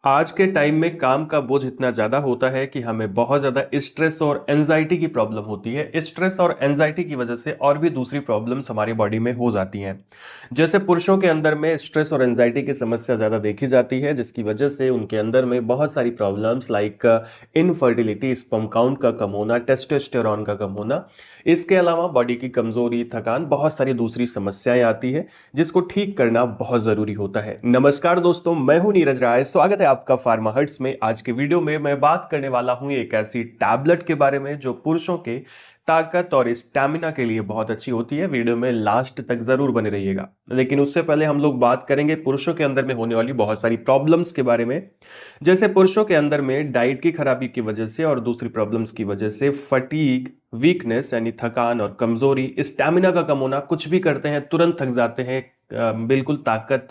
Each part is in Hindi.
आज के टाइम में काम का बोझ इतना ज़्यादा होता है कि हमें बहुत ज़्यादा स्ट्रेस और एंजाइटी की प्रॉब्लम होती है। स्ट्रेस और एंजाइटी की वजह से और भी दूसरी प्रॉब्लम्स हमारी बॉडी में हो जाती हैं। जैसे पुरुषों के अंदर में स्ट्रेस और एंजाइटी की समस्या ज़्यादा देखी जाती है, जिसकी वजह से उनके अंदर में बहुत सारी problems like infertility, sperm count का कम होना, टेस्टोस्टेरॉन का कम होना, इसके अलावा बॉडी की कमजोरी, थकान, बहुत सारी दूसरी समस्याएं आती है जिसको ठीक करना बहुत जरूरी होता है। नमस्कार दोस्तों, मैं हूं नीरज राय। स्वागत है आपका फार्मा हर्ट्स में। आज के वीडियो में मैं बात करने वाला हूं एक ऐसी टैबलेट के बारे में जो पुरुषों के ताकत और स्टैमिना के लिए बहुत अच्छी होती है। वीडियो में लास्ट तक जरूर बने रहिएगा। लेकिन उससे पहले हम लोग बात करेंगे पुरुषों के अंदर में होने वाली बहुत सारी प्रॉब्लम्स के बारे में। जैसे पुरुषों के अंदर में डाइट की खराबी की वजह से और दूसरी प्रॉब्लम्स की वजह से फटीग, वीकनेस यानी थकान और कमजोरी, स्टैमिना का कम होना, कुछ भी करते हैं तुरंत थक जाते हैं, बिल्कुल ताकत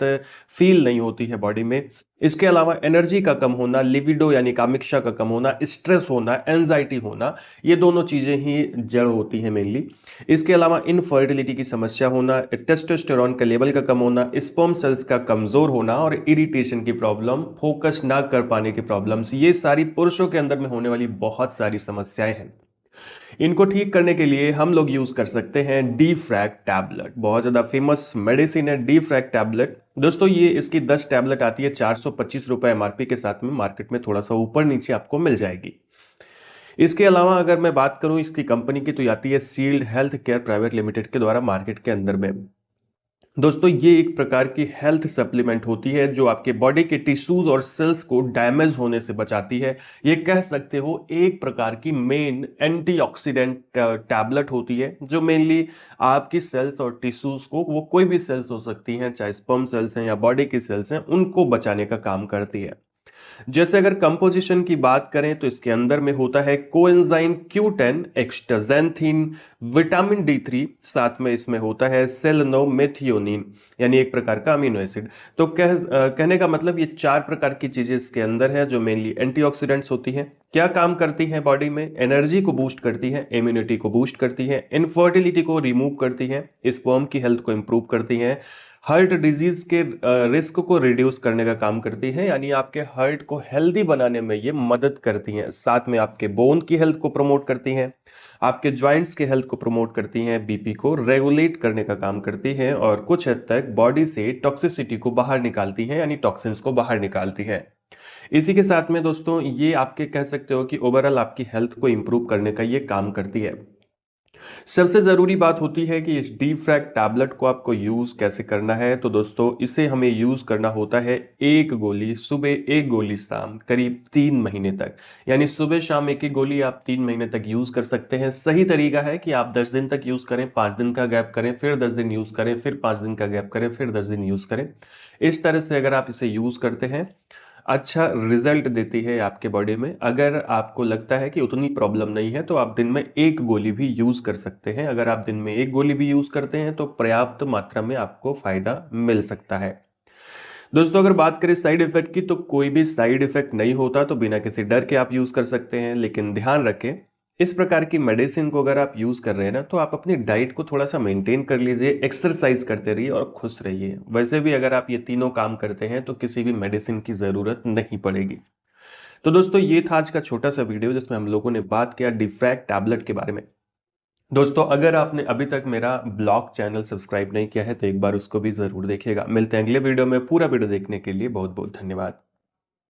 फील नहीं होती है बॉडी में। इसके अलावा एनर्जी का कम होना, लिविडो यानी कामिक्षा का कम होना, स्ट्रेस होना, एंजाइटी होना, ये दोनों चीजें ही जड़ होती हैं मेनली। इसके अलावा इनफर्टिलिटी की समस्या होना, टेस्टोस्टेरॉन का लेवल का कम होना, स्पर्म सेल्स का कमजोर होना और इरिटेशन की प्रॉब्लम, फोकस ना कर पाने की प्रॉब्लम्स, ये सारी पुरुषों के अंदर में होने वाली बहुत सारी समस्याएं हैं। इनको ठीक करने के लिए हम लोग यूज कर सकते हैं डी फ्रैक टैबलेट। बहुत ज्यादा फेमस मेडिसिन है डी फ्रैक टैबलेट। दोस्तों ये इसकी 10 टैबलेट आती है 425 रुपए एमआरपी के साथ में। मार्केट में थोड़ा सा ऊपर नीचे आपको मिल जाएगी। इसके अलावा अगर मैं बात करूं इसकी कंपनी की, तो आती है sealed health care private limited के द्वारा मार्केट के अंदर में। दोस्तों ये एक प्रकार की हेल्थ सप्लीमेंट होती है जो आपके बॉडी के टिश्यूज और सेल्स को डैमेज होने से बचाती है। ये कह सकते हो एक प्रकार की मेन एंटीऑक्सीडेंट टैबलेट होती है जो मेनली आपकी सेल्स और टिश्यूज को, वो कोई भी सेल्स हो सकती हैं, चाहे स्पर्म सेल्स हैं या बॉडी की सेल्स हैं, उनको बचाने का काम करती है। जैसे अगर कंपोजिशन की बात करें तो इसके अंदर में होता है कोएंजाइम Q10, एक्सटाजेंथिन, विटामिन D3, साथ में इसमें होता है सेलेनोमेथियोनिन यानी एक प्रकार का अमीनो एसिड। तो कहने का मतलब ये 4 प्रकार की चीजें इसके अंदर है जो मेनली एंटीऑक्सीडेंट्स होती हैं। क्या काम करती हैं बॉडी में? एनर्जी को बूस्ट करती है, इम्यूनिटी को बूस्ट करती है, इनफर्टिलिटी को रिमूव करती है, स्पर्म की हेल्थ को इंप्रूव करती है, हार्ट डिजीज के रिस्क को रिड्यूस करने का काम करती है, यानी आपके हार्ट को हेल्दी बनाने में ये मदद करती हैं। साथ में आपके बोन की हेल्थ को प्रमोट करती हैं, आपके जॉइंट्स के हेल्थ को प्रमोट करती हैं, बीपी को रेगुलेट करने का काम करती हैं और कुछ हद तक बॉडी से टॉक्सिसिटी को बाहर निकालती हैं, यानी टॉक्सिन्स को बाहर निकालती है। इसी के साथ में दोस्तों ये आपके कह सकते हो कि ओवरऑल आपकी हेल्थ को इंप्रूव करने का ये काम करती है। सबसे ज़रूरी बात होती है कि इस डी फ्रैक टैबलेट को आपको यूज़ कैसे करना है। तो दोस्तों इसे हमें यूज़ करना होता है एक गोली सुबह, एक गोली शाम, करीब 3 महीने तक। यानी सुबह शाम एक एक गोली आप 3 महीने तक यूज़ कर सकते हैं। सही तरीका है कि आप 10 दिन तक यूज़ करें, 5 दिन का गैप करें, फिर 10 दिन यूज़ करें, फिर 5 दिन का गैप करें, फिर 10 दिन यूज़ करें। इस तरह से अगर आप इसे यूज़ करते हैं, अच्छा रिजल्ट देती है आपके बॉडी में। अगर आपको लगता है कि उतनी प्रॉब्लम नहीं है तो आप दिन में एक गोली भी यूज कर सकते हैं। अगर आप दिन में एक गोली भी यूज करते हैं तो पर्याप्त मात्रा में आपको फायदा मिल सकता है। दोस्तों अगर बात करें साइड इफेक्ट की, तो कोई भी साइड इफेक्ट नहीं होता, तो बिना किसी डर के आप यूज कर सकते हैं। लेकिन ध्यान रखें, इस प्रकार की मेडिसिन को अगर आप यूज कर रहे हैं ना, तो आप अपनी डाइट को थोड़ा सा मेंटेन कर लीजिए, एक्सरसाइज करते रहिए और खुश रहिए। वैसे भी अगर आप ये तीनों काम करते हैं तो किसी भी मेडिसिन की जरूरत नहीं पड़ेगी। तो दोस्तों ये था आज का छोटा सा वीडियो जिसमें हम लोगों ने बात किया डिफ्रैक्ट टैबलेट के बारे में। दोस्तों अगर आपने अभी तक मेरा ब्लॉग चैनल सब्सक्राइब नहीं किया है तो एक बार उसको भी जरूर देखिएगा। मिलते हैं अगले वीडियो में। पूरा वीडियो देखने के लिए बहुत बहुत धन्यवाद।